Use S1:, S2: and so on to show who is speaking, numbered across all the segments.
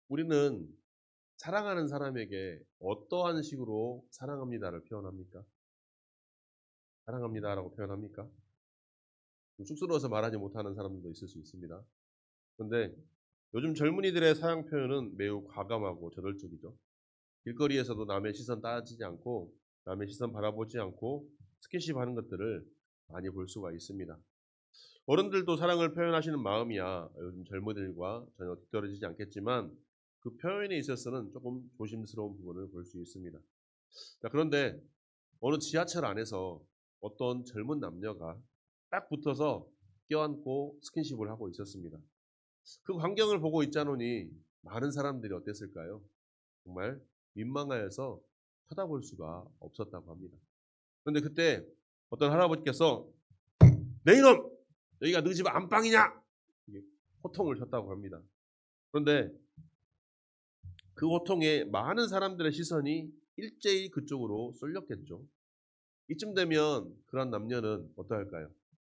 S1: 우리는 사랑하는 사람에게 어떠한 식으로 사랑합니다를 표현합니까? 사랑합니다라고 표현합니까? 좀 쑥스러워서 말하지 못하는 사람들도 있을 수 있습니다. 그런데 요즘 젊은이들의 사랑 표현은 매우 과감하고 저돌적이죠. 길거리에서도 남의 시선 따지지 않고 남의 시선 바라보지 않고 스킨십 하는 것들을 많이 볼 수가 있습니다. 어른들도 사랑을 표현하시는 마음이야 요즘 젊은이들과 전혀 뒤떨어지지 않겠지만 그 표현에 있어서는 조금 조심스러운 부분을 볼 수 있습니다. 자, 그런데 어느 지하철 안에서 어떤 젊은 남녀가 딱 붙어서 껴안고 스킨십을 하고 있었습니다. 그 광경을 보고 있자노니 많은 사람들이 어땠을까요? 정말 민망하여서 쳐다볼 수가 없었다고 합니다. 그런데 그때 어떤 할아버지께서 내 이놈! 여기가 너희 집 안방이냐? 이게 호통을 쳤다고 합니다. 그런데 그 호통에 많은 사람들의 시선이 일제히 그쪽으로 쏠렸겠죠. 이쯤 되면 그런 남녀는 어떠할까요?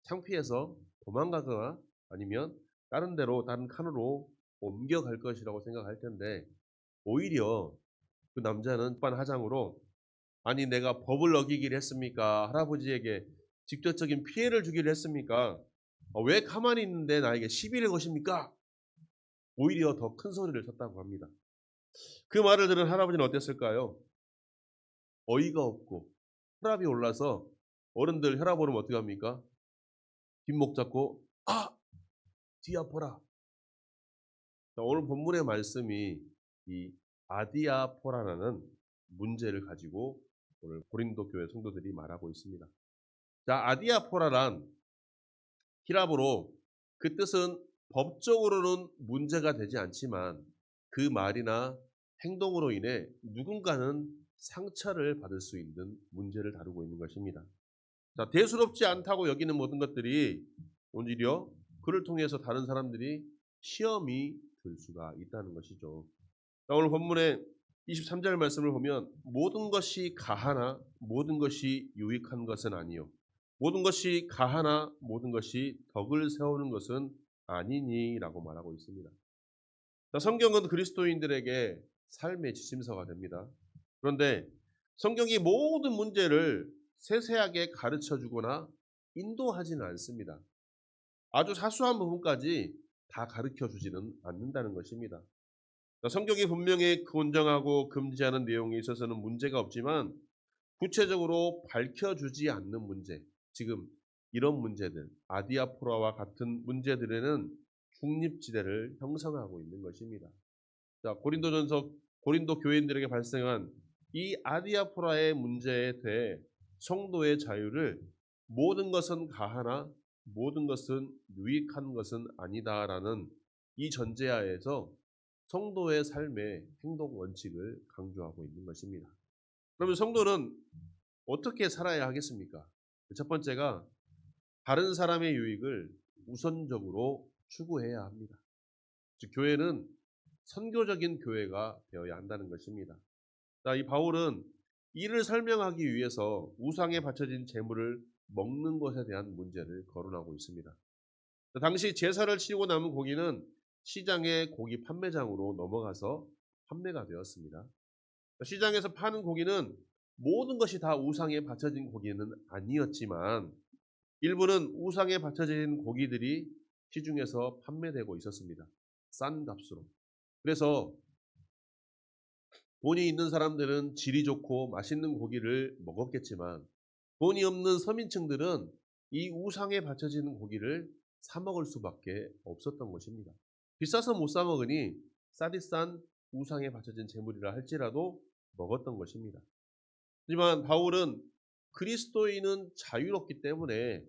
S1: 창피해서 도망가거나 아니면 다른 데로 다른 칸으로 옮겨갈 것이라고 생각할 텐데 오히려 그 남자는 빤하장으로 아니 내가 법을 어기기를 했습니까? 할아버지에게 직접적인 피해를 주기를 했습니까? 왜 가만히 있는데 나에게 시비를 거십니까? 오히려 더 큰 소리를 쳤다고 합니다. 그 말을 들은 할아버지는 어땠을까요? 어이가 없고 혈압이 올라서 어른들 혈압 오르면 어떻게 합니까? 뒷목 잡고 아! 뒤 아파라. 자, 오늘 본문의 말씀이 이 아디아포라라는 문제를 가지고 오늘 고린도 교회 성도들이 말하고 있습니다. 자, 아디아포라란 히랍어로 그 뜻은 법적으로는 문제가 되지 않지만 그 말이나 행동으로 인해 누군가는 상처를 받을 수 있는 문제를 다루고 있는 것입니다. 자, 대수롭지 않다고 여기는 모든 것들이 오히려 그를 통해서 다른 사람들이 시험이 들 수가 있다는 것이죠. 자, 오늘 본문의 23절 말씀을 보면 모든 것이 가하나 모든 것이 유익한 것은 아니요 모든 것이 가하나 모든 것이 덕을 세우는 것은 아니니라고 말하고 있습니다. 자, 성경은 그리스도인들에게 삶의 지침서가 됩니다. 그런데 성경이 모든 문제를 세세하게 가르쳐 주거나 인도하지는 않습니다. 아주 사소한 부분까지 다 가르쳐 주지는 않는다는 것입니다. 성경이 분명히 권장하고 금지하는 내용에 있어서는 문제가 없지만 구체적으로 밝혀주지 않는 문제, 지금 이런 문제들, 아디아포라와 같은 문제들에는 중립지대를 형성하고 있는 것입니다. 자, 고린도 교인들에게 발생한 이 아디아포라의 문제에 대해 성도의 자유를 모든 것은 가하나 모든 것은 유익한 것은 아니다라는 이 전제하에서 성도의 삶의 행동 원칙을 강조하고 있는 것입니다. 그러면 성도는 어떻게 살아야 하겠습니까? 첫 번째가 다른 사람의 유익을 우선적으로 추구해야 합니다. 즉 교회는 선교적인 교회가 되어야 한다는 것입니다. 자, 이 바울은 이를 설명하기 위해서 우상에 바쳐진 제물을 먹는 것에 대한 문제를 거론하고 있습니다. 자, 당시 제사를 치르고 남은 고기는 시장의 고기 판매장으로 넘어가서 판매가 되었습니다. 시장에서 파는 고기는 모든 것이 다 우상에 바쳐진 고기는 아니었지만 일부는 우상에 바쳐진 고기들이 시중에서 판매되고 있었습니다. 싼 값으로. 그래서 돈이 있는 사람들은 질이 좋고 맛있는 고기를 먹었겠지만 돈이 없는 서민층들은 이 우상에 바쳐지는 고기를 사 먹을 수밖에 없었던 것입니다. 비싸서 못 사 먹으니 싸디 싼 우상에 바쳐진 재물이라 할지라도 먹었던 것입니다. 하지만 바울은 그리스도인은 자유롭기 때문에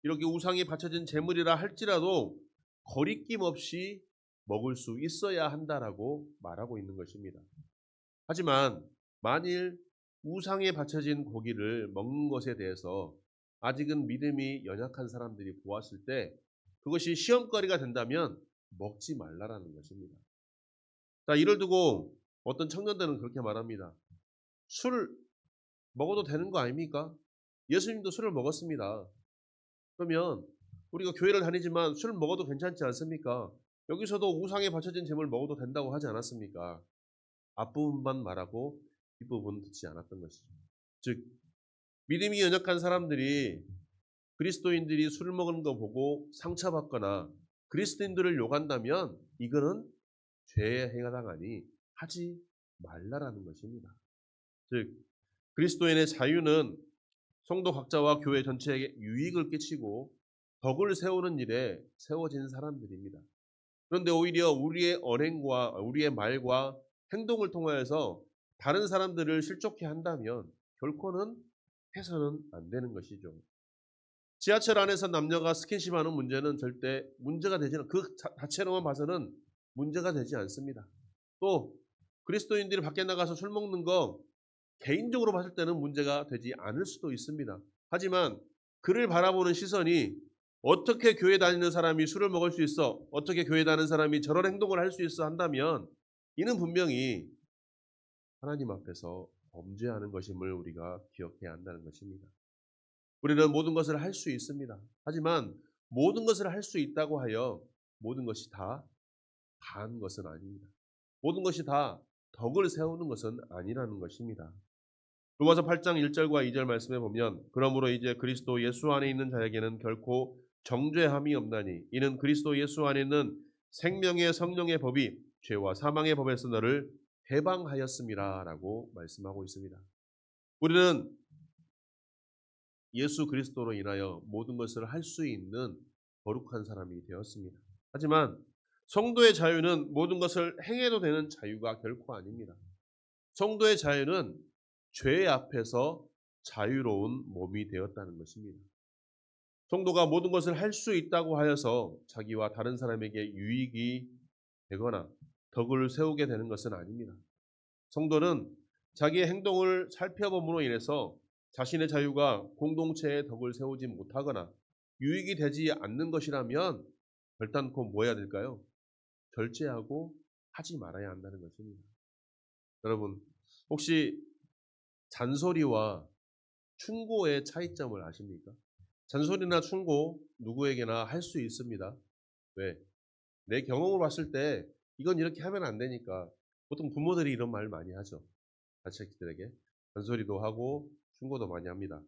S1: 이렇게 우상에 바쳐진 재물이라 할지라도 거리낌 없이 먹을 수 있어야 한다라고 말하고 있는 것입니다. 하지만 만일 우상에 바쳐진 고기를 먹는 것에 대해서 아직은 믿음이 연약한 사람들이 보았을 때 그것이 시험거리가 된다면 먹지 말라라는 것입니다. 자, 이를 두고 어떤 청년들은 그렇게 말합니다. 술 먹어도 되는 거 아닙니까? 예수님도 술을 먹었습니다. 그러면 우리가 교회를 다니지만 술 먹어도 괜찮지 않습니까? 여기서도 우상에 바쳐진 제물 먹어도 된다고 하지 않았습니까? 앞부분만 말하고 뒷부분 듣지 않았던 것이죠. 즉 믿음이 연약한 사람들이 그리스도인들이 술 먹는 거 보고 상처받거나 그리스도인들을 욕한다면 이거는 죄에 해당하니 하지 말라라는 것입니다. 즉 그리스도인의 자유는 성도 각자와 교회 전체에게 유익을 끼치고 덕을 세우는 일에 세워진 사람들입니다. 그런데 오히려 우리의 언행과 우리의 말과 행동을 통하여서 다른 사람들을 실족해 한다면 결코는 해서는 안 되는 것이죠. 지하철 안에서 남녀가 스킨십하는 문제는 절대 문제가 되지는 그 자체로만 봐서는 문제가 되지 않습니다. 또 그리스도인들이 밖에 나가서 술 먹는 거 개인적으로 봤을 때는 문제가 되지 않을 수도 있습니다. 하지만 그를 바라보는 시선이 어떻게 교회 다니는 사람이 술을 먹을 수 있어? 어떻게 교회 다니는 사람이 저런 행동을 할 수 있어? 한다면 이는 분명히 하나님 앞에서 범죄하는 것임을 우리가 기억해야 한다는 것입니다. 우리는 모든 것을 할 수 있습니다. 하지만 모든 것을 할 수 있다고 하여 모든 것이 다 다한 것은 아닙니다. 모든 것이 다 덕을 세우는 것은 아니라는 것입니다. 로마서 8장 1절과 2절 말씀에 보면 그러므로 이제 그리스도 예수 안에 있는 자에게는 결코 정죄함이 없나니 이는 그리스도 예수 안에 있는 생명의 성령의 법이 죄와 사망의 법에서 너를 해방하였음이라라고 말씀하고 있습니다. 우리는 예수 그리스도로 인하여 모든 것을 할 수 있는 거룩한 사람이 되었습니다. 하지만 성도의 자유는 모든 것을 행해도 되는 자유가 결코 아닙니다. 성도의 자유는 죄 앞에서 자유로운 몸이 되었다는 것입니다. 성도가 모든 것을 할 수 있다고 하여서 자기와 다른 사람에게 유익이 되거나 덕을 세우게 되는 것은 아닙니다. 성도는 자기의 행동을 살펴봄으로 인해서 자신의 자유가 공동체의 덕을 세우지 못하거나 유익이 되지 않는 것이라면 결단코 뭐 해야 될까요? 절제하고 하지 말아야 한다는 것입니다. 여러분, 혹시 잔소리와 충고의 차이점을 아십니까? 잔소리나 충고 누구에게나 할 수 있습니다. 왜? 내 경험을 봤을 때 이건 이렇게 하면 안 되니까 보통 부모들이 이런 말 많이 하죠. 자식들에게 잔소리도 하고 충고도 많이 합니다.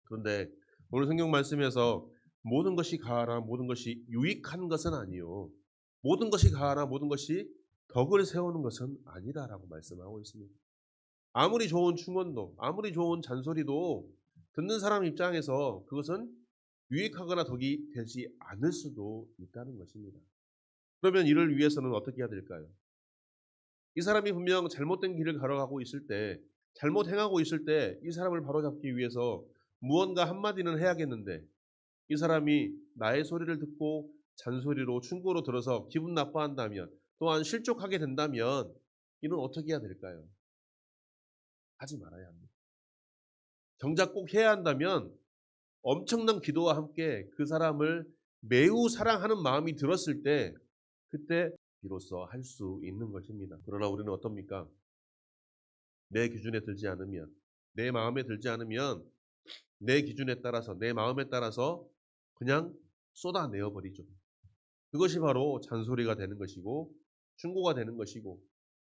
S1: 그런데 오늘 성경 말씀에서 모든 것이 가하나 모든 것이 유익한 것은 아니요. 모든 것이 가하나 모든 것이 덕을 세우는 것은 아니다라고 말씀하고 있습니다. 아무리 좋은 충언도 아무리 좋은 잔소리도 듣는 사람 입장에서 그것은 유익하거나 덕이 되지 않을 수도 있다는 것입니다. 그러면 이를 위해서는 어떻게 해야 될까요? 이 사람이 분명 잘못된 길을 걸어가고 있을 때 잘못 행하고 있을 때 이 사람을 바로잡기 위해서 무언가 한마디는 해야겠는데 이 사람이 나의 소리를 듣고 잔소리로 충고로 들어서 기분 나빠한다면 또한 실족하게 된다면 이는 어떻게 해야 될까요? 하지 말아야 합니다. 정작 꼭 해야 한다면 엄청난 기도와 함께 그 사람을 매우 사랑하는 마음이 들었을 때 그때 비로소 할 수 있는 것입니다. 그러나 우리는 어떻습니까? 내 기준에 들지 않으면 내 마음에 들지 않으면 내 기준에 따라서 내 마음에 따라서 그냥 쏟아내어 버리죠. 그것이 바로 잔소리가 되는 것이고 충고가 되는 것이고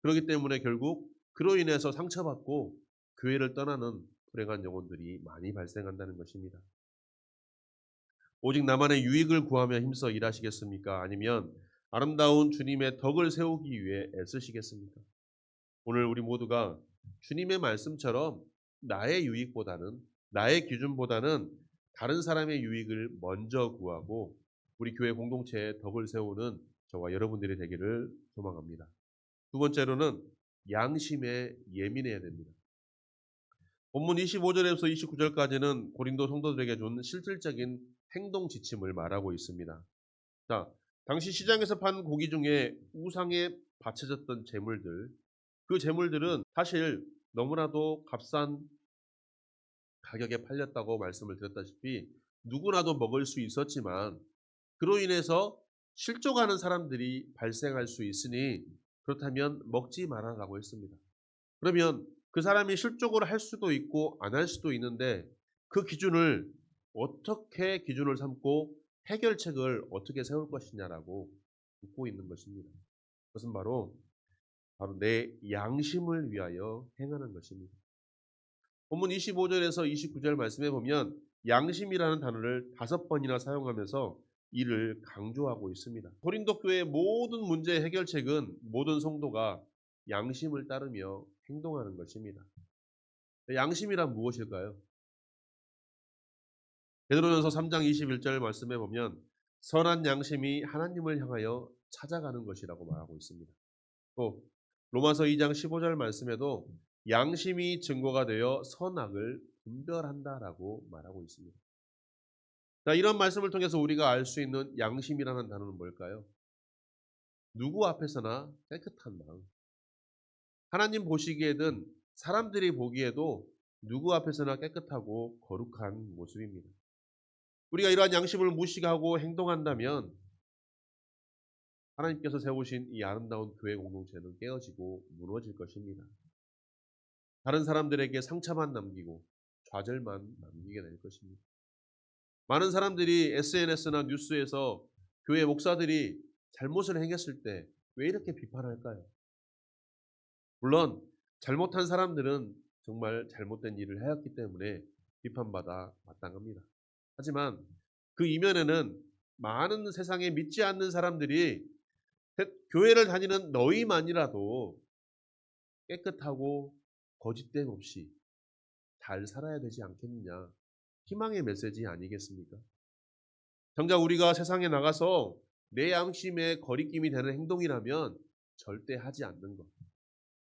S1: 그렇기 때문에 결국 그로 인해서 상처받고 교회를 떠나는 불행한 영혼들이 많이 발생한다는 것입니다. 오직 나만의 유익을 구하며 힘써 일하시겠습니까? 아니면 아름다운 주님의 덕을 세우기 위해 애쓰시겠습니까? 오늘 우리 모두가 주님의 말씀처럼 나의 유익보다는 나의 기준보다는 다른 사람의 유익을 먼저 구하고 우리 교회 공동체의 덕을 세우는 저와 여러분들이 되기를 소망합니다. 두 번째로는 양심에 예민해야 됩니다. 본문 25절에서 29절까지는 고린도 성도들에게 준 실질적인 행동 지침을 말하고 있습니다. 자, 당시 시장에서 판 고기 중에 우상에 바쳐졌던 재물들, 그 재물들은 사실 너무나도 값싼 가격에 팔렸다고 말씀을 드렸다시피 누구나도 먹을 수 있었지만 그로 인해서 실족하는 사람들이 발생할 수 있으니 그렇다면 먹지 말아라고 했습니다. 그러면 그 사람이 실족을 할 수도 있고 안 할 수도 있는데 그 기준을 어떻게 기준을 삼고 해결책을 어떻게 세울 것이냐라고 묻고 있는 것입니다. 그것은 바로 내 양심을 위하여 행하는 것입니다. 본문 25절에서 29절 말씀에 보면 양심이라는 단어를 5번이나 사용하면서 이를 강조하고 있습니다. 고린도 교회의 모든 문제 해결책은 모든 성도가 양심을 따르며 행동하는 것입니다. 양심이란 무엇일까요? 베드로전서 3장 21절 말씀에 보면 선한 양심이 하나님을 향하여 찾아가는 것이라고 말하고 있습니다. 또 로마서 2장 15절 말씀에도 양심이 증거가 되어 선악을 분별한다라고 말하고 있습니다. 자, 이런 말씀을 통해서 우리가 알 수 있는 양심이라는 단어는 뭘까요? 누구 앞에서나 깨끗한 마음. 하나님 보시기에든 사람들이 보기에도 누구 앞에서나 깨끗하고 거룩한 모습입니다. 우리가 이러한 양심을 무시하고 행동한다면 하나님께서 세우신 이 아름다운 교회 공동체는 깨어지고 무너질 것입니다. 다른 사람들에게 상처만 남기고 좌절만 남기게 될 것입니다. 많은 사람들이 SNS나 뉴스에서 교회 목사들이 잘못을 행했을 때 왜 이렇게 비판할까요? 물론 잘못한 사람들은 정말 잘못된 일을 하였기 때문에 비판받아 마땅합니다. 하지만 그 이면에는 많은 세상에 믿지 않는 사람들이 교회를 다니는 너희만이라도 깨끗하고 거짓됨 없이 잘 살아야 되지 않겠느냐. 희망의 메시지 아니겠습니까? 정작 우리가 세상에 나가서 내 양심에 거리낌이 되는 행동이라면 절대 하지 않는 것.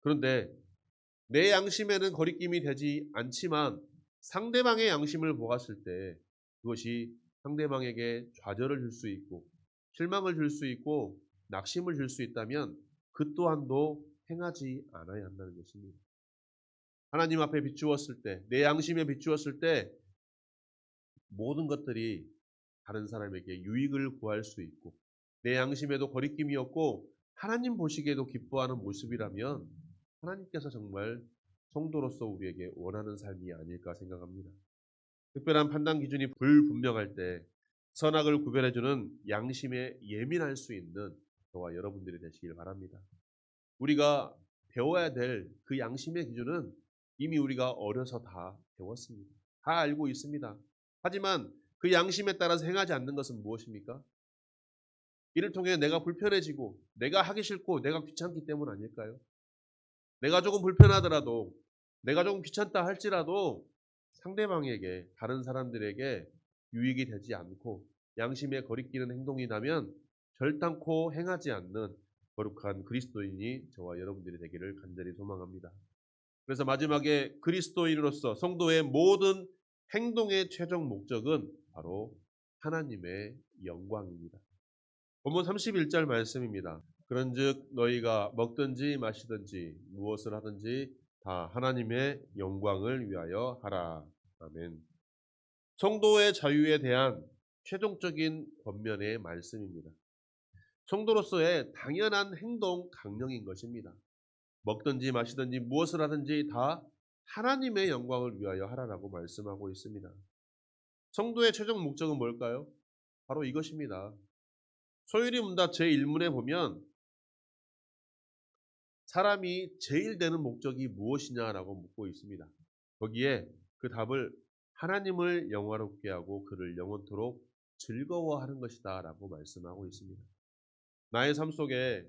S1: 그런데 내 양심에는 거리낌이 되지 않지만 상대방의 양심을 보았을 때 그것이 상대방에게 좌절을 줄 수 있고 실망을 줄 수 있고 낙심을 줄 수 있다면 그 또한도 행하지 않아야 한다는 것입니다. 하나님 앞에 비추었을 때, 내 양심에 비추었을 때 모든 것들이 다른 사람에게 유익을 구할 수 있고 내 양심에도 거리낌이 없고 하나님 보시기에도 기뻐하는 모습이라면 하나님께서 정말 성도로서 우리에게 원하는 삶이 아닐까 생각합니다. 특별한 판단 기준이 불분명할 때 선악을 구별해주는 양심에 예민할 수 있는 저와 여러분들이 되시길 바랍니다. 우리가 배워야 될 그 양심의 기준은 이미 우리가 어려서 다 배웠습니다. 다 알고 있습니다. 하지만 그 양심에 따라서 행하지 않는 것은 무엇입니까? 이를 통해 내가 불편해지고 내가 하기 싫고 내가 귀찮기 때문 아닐까요? 내가 조금 불편하더라도 내가 조금 귀찮다 할지라도 상대방에게 다른 사람들에게 유익이 되지 않고 양심에 거리끼는 행동이 나면 결단코 행하지 않는 거룩한 그리스도인이 저와 여러분들이 되기를 간절히 소망합니다. 그래서 마지막에 그리스도인으로서 성도의 모든 행동의 최종 목적은 바로 하나님의 영광입니다. 본문 31절 말씀입니다. 그런즉 너희가 먹든지 마시든지 무엇을 하든지 다 하나님의 영광을 위하여 하라. 아멘. 성도의 자유에 대한 최종적인 권면의 말씀입니다. 성도로서의 당연한 행동 강령인 것입니다. 먹든지 마시든지 무엇을 하든지 다 하나님의 영광을 위하여 하라라고 말씀하고 있습니다. 성도의 최종 목적은 뭘까요? 바로 이것입니다. 소율이 문답 제1문에 보면 사람이 제일 되는 목적이 무엇이냐라고 묻고 있습니다. 거기에 그 답을 하나님을 영화롭게 하고 그를 영원토록 즐거워하는 것이다 라고 말씀하고 있습니다. 나의 삶 속에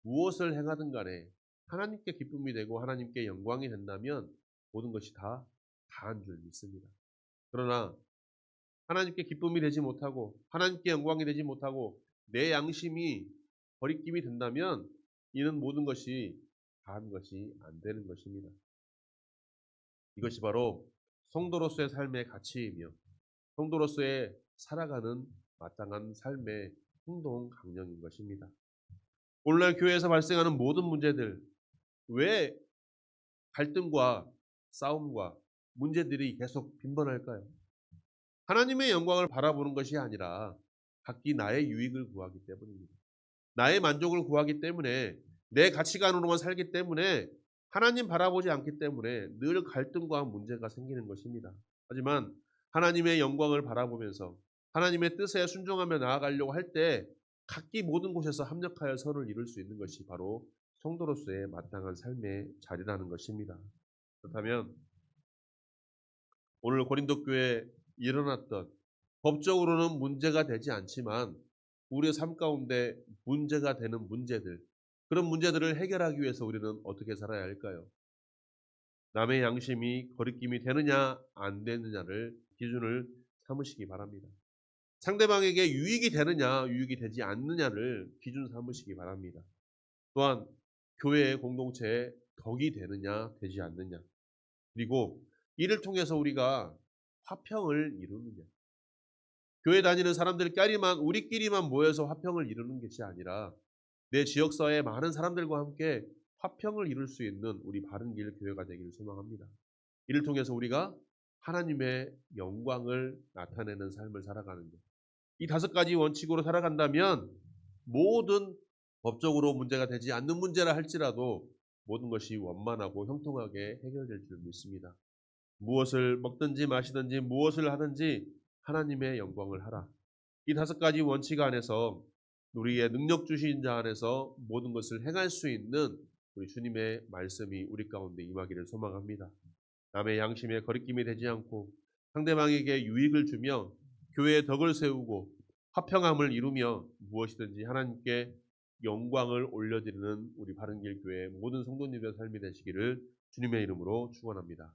S1: 무엇을 행하든 간에 하나님께 기쁨이 되고 하나님께 영광이 된다면 모든 것이 다 다한 줄 믿습니다. 그러나 하나님께 기쁨이 되지 못하고 하나님께 영광이 되지 못하고 내 양심이 거리낌이 된다면 이는 모든 것이 다한 것이 안 되는 것입니다. 이것이 바로 성도로서의 삶의 가치이며 성도로서의 살아가는 마땅한 삶의 행동 강령인 것입니다. 오늘날 교회에서 발생하는 모든 문제들, 왜 갈등과 싸움과 문제들이 계속 빈번할까요? 하나님의 영광을 바라보는 것이 아니라 각기 나의 유익을 구하기 때문입니다. 나의 만족을 구하기 때문에 내 가치관으로만 살기 때문에 하나님 바라보지 않기 때문에 늘 갈등과 문제가 생기는 것입니다. 하지만 하나님의 영광을 바라보면서 하나님의 뜻에 순종하며 나아가려고 할 때 각기 모든 곳에서 합력하여 선을 이룰 수 있는 것이 바로 성도로서의 마땅한 삶의 자리라는 것입니다. 그렇다면 오늘 고린도 교회에 일어났던 법적으로는 문제가 되지 않지만 우리의 삶 가운데 문제가 되는 문제들, 그런 문제들을 해결하기 위해서 우리는 어떻게 살아야 할까요? 남의 양심이 거리낌이 되느냐 안 되느냐를 기준을 삼으시기 바랍니다. 상대방에게 유익이 되느냐 유익이 되지 않느냐를 기준 삼으시기 바랍니다. 또한 교회의 공동체에 덕이 되느냐 되지 않느냐, 그리고 이를 통해서 우리가 화평을 이루느냐. 교회 다니는 사람들끼리만 우리끼리만 모여서 화평을 이루는 것이 아니라 내 지역사회의 많은 사람들과 함께 화평을 이룰 수 있는 우리 바른길 교회가 되기를 소망합니다. 이를 통해서 우리가 하나님의 영광을 나타내는 삶을 살아가는 것. 이 5가지 원칙으로 살아간다면 모든 법적으로 문제가 되지 않는 문제라 할지라도 모든 것이 원만하고 형통하게 해결될 줄 믿습니다. 무엇을 먹든지 마시든지 무엇을 하든지 하나님의 영광을 하라. 이 5가지 원칙 안에서 우리의 능력 주신 자 안에서 모든 것을 행할 수 있는 우리 주님의 말씀이 우리 가운데 임하기를 소망합니다. 남의 양심에 거리낌이 되지 않고 상대방에게 유익을 주며 교회의 덕을 세우고 화평함을 이루며 무엇이든지 하나님께 영광을 올려드리는 우리 바른길 교회의 모든 성도님의 삶이 되시기를 주님의 이름으로 축원합니다.